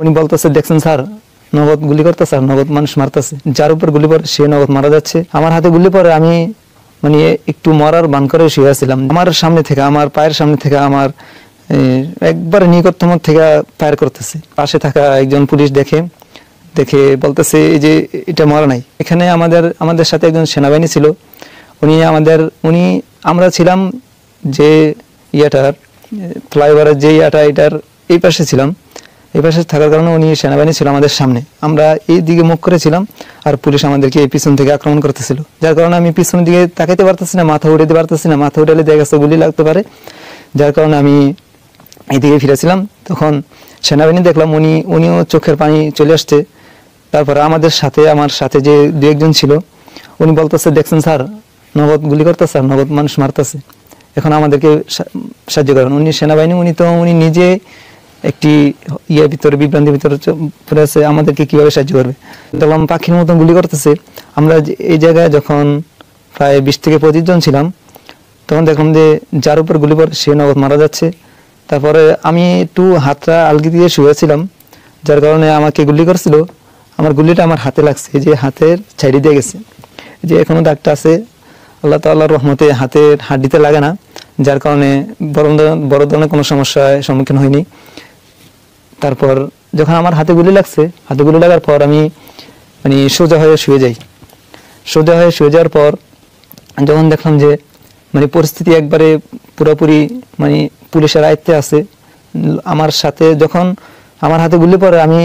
উনি বলতেছে, দেখছেন স্যার, নগদ গুলি করতে, স্যার নগদ মানুষ মারতেছে, যার উপর গুলি পড়ে সে নগদ মারা যাচ্ছে। আমার হাতে গুলি পড়ে আমি মানে একটু মরার বান করে শুয়েছিলাম। আমার সামনে থেকে, আমার পায়ের সামনে থেকে, আমার একবার নিকটতম থেকে ফায়ার করতেছে। পাশে থাকা একজন পুলিশ দেখে বলতেছে যে এটা মরা নাই। এখানে আমাদের সাথে একজন সেনাবাহিনী ছিল। আমরা ছিলাম যে ইয়াটার ফ্লাইওভারের যে এটার এই পাশে ছিলাম। এই পাশে থাকার কারণে উনি সেনাবাহিনী ছিল আমাদের সামনে, আমরা এই দিকে মুখ করেছিলাম আর পুলিশ আমাদেরকে এই পিছন থেকে আক্রমণ করতেছিল। যার কারণে আমি পিছনের দিকে তাকাইতে পারতেছি না, মাথা উঠাতে পারতেছি না। মাথা উঠালে দেখা গেছে গুলি লাগতে পারে, যার কারণে আমি এইদিকে ফিরেছিলাম। তখন সেনাবাহিনী দেখলাম উনিও চোখের পানি চলে আসছে। তারপরে আমার সাথে যে দু একজন ছিল, উনি বলতেছে, দেখছেন স্যার, নগদ গুলি করতে, স্যার নগদ মানুষ মারতেছে, এখন আমাদেরকে সাহায্য করেন। উনি সেনাবাহিনী, উনি নিজে একটি বিভ্রান্তির ভিতরে পড়ে আছে, আমাদেরকে কিভাবে সাহায্য করবে। দেখলাম পাখির মতন গুলি করতেছে। আমরা এই জায়গায় যখন প্রায় 20 থেকে 25 জন ছিলাম, তখন দেখলাম যে যার উপর গুলি পড়ে সে নগদ মারা যাচ্ছে। তারপরে আমি একটু হাতটা আলগি দিয়ে শুয়েছিলাম, যার কারণে আমাকে গুলি করছিল। আমার গুলিটা আমার হাতে লাগছে, যে হাতের ছাইড়ে দিয়ে গেছে, যে এখনো দাগটা আছে। আল্লাহ তাআলার রহমতে হাতের হাড্ডিতে লাগে না, যার কারণে বড় ধরনের কোনো সমস্যার সম্মুখীন হয়নি। তারপর যখন আমার হাতে গুলি লাগার পর আমি সোজা হয়ে শুয়ে যাই। সোজা হয়ে শুয়ে যাওয়ার পর যখন দেখলাম যে পরিস্থিতি একবারে পুরোপুরি পুলিশের আয়ত্তে আছে, আমার সাথে যখন আমার হাতে গুলি পড়ে আমি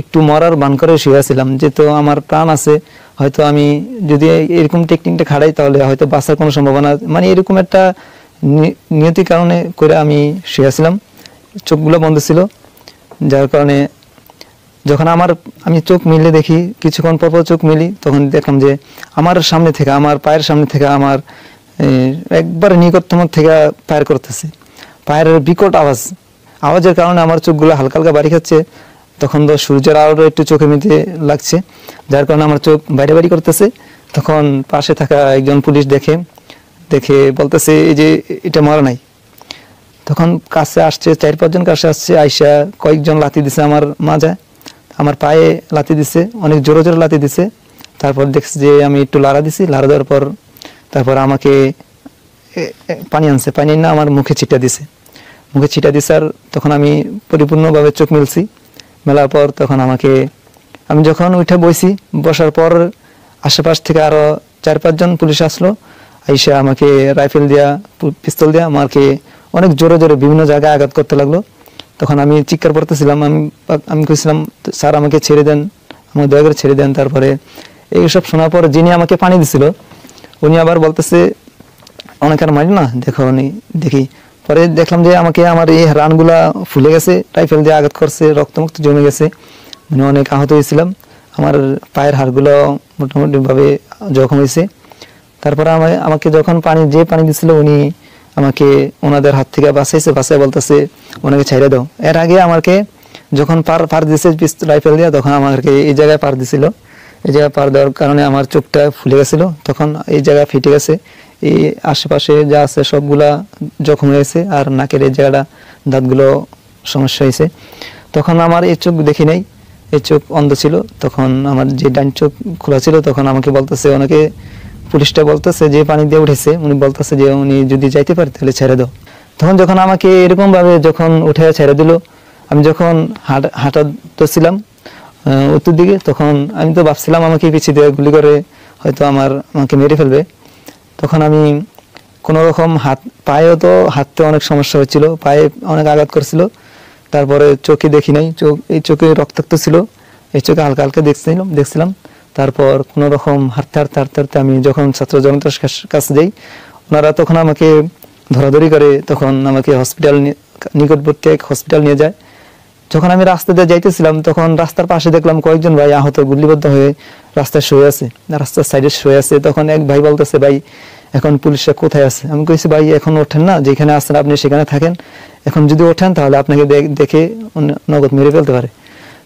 একটু মরার বান করে শুয়েছিলাম, যেহেতু আমার প্রাণ আছে, হয়তো আমি যদি এরকম টেকনিকটা খাড়াই তাহলে হয়তো বাঁচার কোনো সম্ভাবনা, এরকম একটা নিয়তির কারণে করে আমি শুয়েছিলাম। চোখগুলো বন্ধ ছিল, যার কারণে যখন আমি চোখ মিলে দেখি, কিছুক্ষণ পর চোখ মিলি, তখন দেখলাম যে আমার সামনে থেকে, আমার পায়ের সামনে থেকে, আমার একবার নিকটতম থেকে ফায়ার করতেছে। পায়ের বিকট আওয়াজের কারণে আমার চোখগুলো হালকা হালকা বাড়ি খাচ্ছে। তখন তো সূর্যের আলোটা একটু চোখে মিতে লাগছে, যার কারণে আমার চোখ বাইরে করতেছে। তখন পাশে থাকা একজন পুলিশ দেখে বলতেছে যে এটা মরা নাই। তখন কাছে আসছে, 4-5 জন কাছে আসছে, আইসা কয়েকজন লাথি দিছে আমার মাজায়, আমার পায়ে লাথি দিছে, অনেক জোরে জোরে লাথি দিছে। তারপর দেখছি যে আমি একটু লাড়া দিছি, লাড়া দেওয়ার পর তারপর আমাকে পানি আনছে, পানি না আমার মুখে ছিটা দিছে আর তখন আমি পরিপূর্ণভাবে চোখ মেলার পর তখন আমি যখন উঠে বসার পর আশেপাশ থেকে আরো 4-5 জন পুলিশ আসলো, আইসা আমাকে রাইফেল দিয়া, পিস্তল দিয়া আমাকে অনেক জোরে জোরে বিভিন্ন জায়গায় আঘাত করতে লাগলো। তখন আমি চিৎকার করতেছিলাম, আমি কইছিলাম, স্যার আমাকে ছেড়ে দেন, আমাকে দয়া করে ছেড়ে দেন। তারপরে এইসব শোনার পর যিনি আমাকে পানি দিছিল উনি আবার বলতেছে, অনেক আর মারি না, দেখি। পরে দেখলাম যে আমার এই রানগুলা ফুলে গেছে, রাইফেল দিয়ে আঘাত করছে, রক্তমুক্ত জমে গেছে, অনেক আহত হয়েছিলাম। আমার পায়ের হাড়গুলো মোটামুটি ভাবে জখম হয়েছে। তারপরে আমাকে যখন পানি দিছিল, উনি আমাকে ওনাদের হাত থেকে বাঁচাই বলতেছে ওনাকে ছেড়ে দাও। এর আগে আমাকে যখন পার দিয়েছে রাইফেল দিয়ে, তখন আমাকে এই জায়গায় পার দিছিল। এই জায়গায় পার দেওয়ার কারণে আমার চোখটা ফুলে গেছিল, তখন এই জায়গায় ফেটে গেছে, এই আশেপাশে যা আছে সবগুলা জখম হয়েছে, আর নাকের এই জায়গাটা দাঁতগুলো সমস্যা হয়েছে। তখন আমার এই চোখ দেখি নাই, এই চোখ অন্ধ ছিল। তখন আমার যে ডান চোখ খোলা ছিল, তখন আমাকে বলতেছে, ওনাকে পুলিশটা বলতেছে যে পানি দিয়ে উঠেছে, উনি বলতেছে যে উনি যদি যাইতে পারে তাহলে ছেড়ে দাও। তখন যখন আমাকে এরকম ভাবে যখন উঠে ছেড়ে দিল, আমি যখন হাঁটাচ্ছিলাম উত্তর দিকে, তখন আমি তো ভাবছিলাম আমাকে পিছিয়ে দিয়ে গুলি করে হয়তো আমাকে মেরে ফেলবে। তখন আমি কোন রকম পায়েও তো হাঁটতে অনেক সমস্যা হচ্ছিল, পায়ে অনেক আঘাত করছিল। তারপরে চোখে দেখি নাই, এই চোখে রক্তাক্ত ছিল, এই চোখে হালকা হালকা দেখছিলাম। তারপর কোন রকম হাঁটতে আমি যখন ছাত্র জনতার কাছে যাই, ওনারা তখন আমাকে ধরাধরি করে, তখন আমাকে নিকটবর্তী এক হসপিটাল নিয়ে যায়। যখন আমি রাস্তা দিয়ে যাইতেছিলাম, তখন রাস্তার পাশে দেখলাম কয়েকজন ভাই আহত, গুলিবদ্ধ হয়ে রাস্তায় শুয়ে আছে, রাস্তার সাইডে শুয়ে আছে। তখন এক ভাই বলতেছে, ভাই এখন পুলিশরা কোথায় আছে? আমি কইছি, ভাই এখন ওঠেন না, যেখানে আসছেন আপনি সেখানে থাকেন, এখন যদি ওঠেন তাহলে আপনাকে দেখে নগদ মেরে ফেলতে পারে।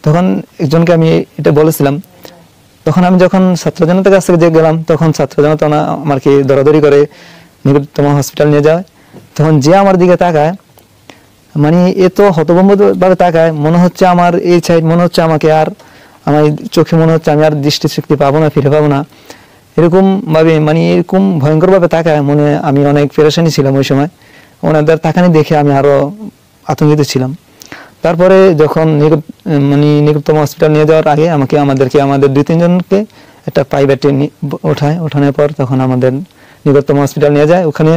তখন একজনকে আমি এটা বলেছিলাম। তখন আমি যখন ছাত্র জনতার কাছ থেকে গেলাম, তখন ছাত্র জনতা আমাকে দরাদরি করে নিকটতম হসপিটাল নিয়ে যায়। তখন যে আমার দিকে তাকায়, মানে এত হতভম্ব ভাবে তাকায়, মনে হচ্ছে আমার এই সাইড মনে হচ্ছে আমাকে আর আমার চোখে মনে হচ্ছে আমি আর দৃষ্টিশক্তি পাবো না, ফিরে পাবো না, এরকম ভাবে মানে এরকম ভয়ঙ্কর ভাবে তাকায়। মনে আমি অনেক পেরেশানি ছিলাম ওই সময়, ওনাদের তাকানি দেখে আমি আরো আতঙ্কিত ছিলাম। তারপরে যখন মানে নিকটতম হসপিটাল নিয়ে যাওয়ার আগে আমাদেরকে আমাদের 2-3 জনকে একটা প্রাইভেটে ওঠানোর পর তখন আমাদের নিকটতম হসপিটাল নিয়ে যায়। ওখানে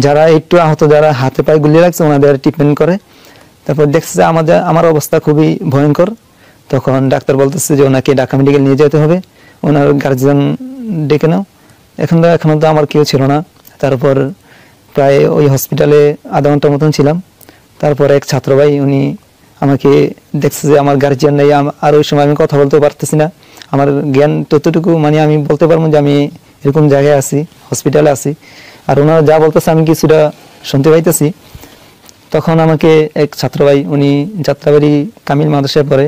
যারা একটু আহত, যারা হাতে পায়ে গুলি লাগছে, ওনাদের ট্রিটমেন্ট করে। তারপর দেখছে যে আমার অবস্থা খুবই ভয়ঙ্কর। তখন ডাক্তার বলতেছে যে ওনাকে ঢাকা মেডিকেল নিয়ে যেতে হবে, ওনার গার্জিয়ান ডেকে নাও। এখনো তো আমার কেউ ছিল না। তারপর প্রায় ওই হসপিটালে আধা ঘন্টার মতন ছিলাম। তারপর এক ছাত্র ভাই, উনি আমাকে দেখছে যে আমার গার্জিয়ান নেই, আর ওই সময় আমি কথা বলতে পারতেছি না। আমার জ্ঞান ততটুকু মানে আমি বলতে পারবো যে আমি এরকম জায়গায় আছি, হসপিটালে আছি, আর ওনারা যা বলতেছে আমি কিছুটা শুনতে পাইতেছি। তখন আমাকে এক ছাত্র ভাই, উনি যাত্রাবাড়ি কামিল মাদ্রাসায় পড়ে,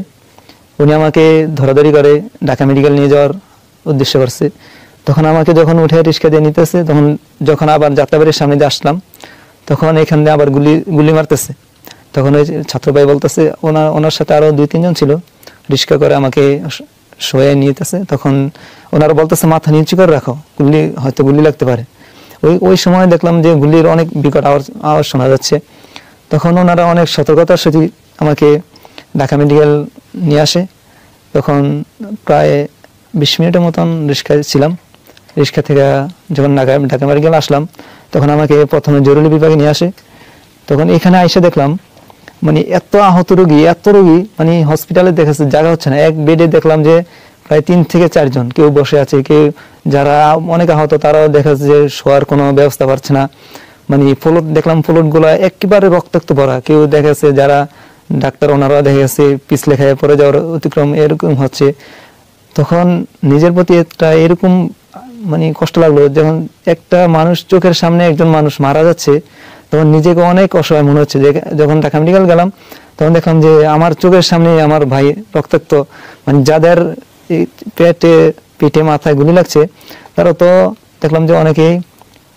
উনি আমাকে ধরাধরি করে ঢাকা মেডিকেল নিয়ে যাওয়ার উদ্দেশ্য করছে। তখন আমাকে যখন উঠে রিক্সা দিয়ে নিতেছে, যখন আবার যাত্রাবাড়ির সামনে দিয়ে আসলাম, তখন এখান দিয়ে আবার গুলি মারতেছে। তখন ওই ছাত্র ভাই বলতেছে, ওনার সাথে আরো 2-3 জন ছিল, রিক্সা করে আমাকে শোয়ে নিতেছে। তখন ওনারা বলতেছে মাথা নিচু করে রাখো, হয়তো গুলি লাগতে পারে। ওই সময় দেখলাম যে গুলির অনেক বিকট আওয়াজ শোনা যাচ্ছে। তখন ওনারা অনেক সতর্কতার সাথে আমাকে ঢাকা মেডিকেল নিয়ে আসে। তখন প্রায় 20 মিনিটের মতন রিক্সায় ছিলাম। রিক্সা থেকে যখন ঢাকা মেডিকেল আসলাম, তখন আমাকে প্রথমে জরুরি বিভাগে নিয়ে আসে। তখন এখানে আইসা দেখলাম মানে এত আহত রোগী, মানে হসপিটালে দেখেছে জায়গা হচ্ছে না। এক বেডে দেখলাম যে প্রায় 3 থেকে 4 জন, কেউ বসে আছে, কেউ যারা অনেক আহত তারাও দেখা যাচ্ছে যে শোয়ার কোনো ব্যবস্থা পাচ্ছে না। মানে দেখলাম ফ্লোর গুলা একেবারে রক্তাক্ত ভরা। কেউ দেখা যাচ্ছে যারা ডাক্তার, ওনারা দেখা যাচ্ছে পিছলে খেয়ে পড়ে যাওয়ার অতিক্রম এরকম হচ্ছে। তখন নিজের প্রতি একটা এরকম মানে কষ্ট লাগলো, যখন একটা মানুষ চোখের সামনে একজন মানুষ মারা যাচ্ছে, তখন নিজেকে অনেক অসহায় মনে হচ্ছে। যখন ঢাকা মেডিকেল গেলাম, তখন দেখলাম যে আমার চোখের সামনে আমার ভাই রক্তাক্ত, মানে যাদের পেটে মাথায় গুলি লাগছে, তারা তো দেখলাম যে অনেকেই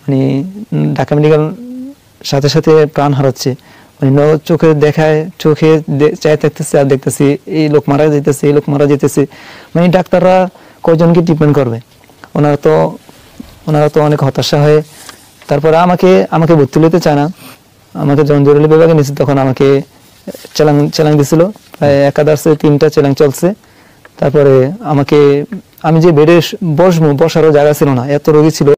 মানে ঢাকা মেডিকেল সাথে সাথে প্রাণ হারাচ্ছে। মানে চোখে চাই থাকতেছে আর দেখতেছি এই লোক মারা যেতেছে, মানে ডাক্তাররা কয়জনকে ট্রিটমেন্ট করবে। ওনারা তো অনেক হতাশা হয়ে তারপরে আমাকে ভর্তি হতে চায় না। আমাকে যখন জরুরি বিভাগে নিয়েছে, তখন আমাকে চ্যালেঞ্জ দিছিল, প্রায় একাদশে 3টা চ্যালেঞ্জ চলছে। তারপরে আমি যে বেডে বসারও জায়গা ছিল না, এত রোগী ছিল।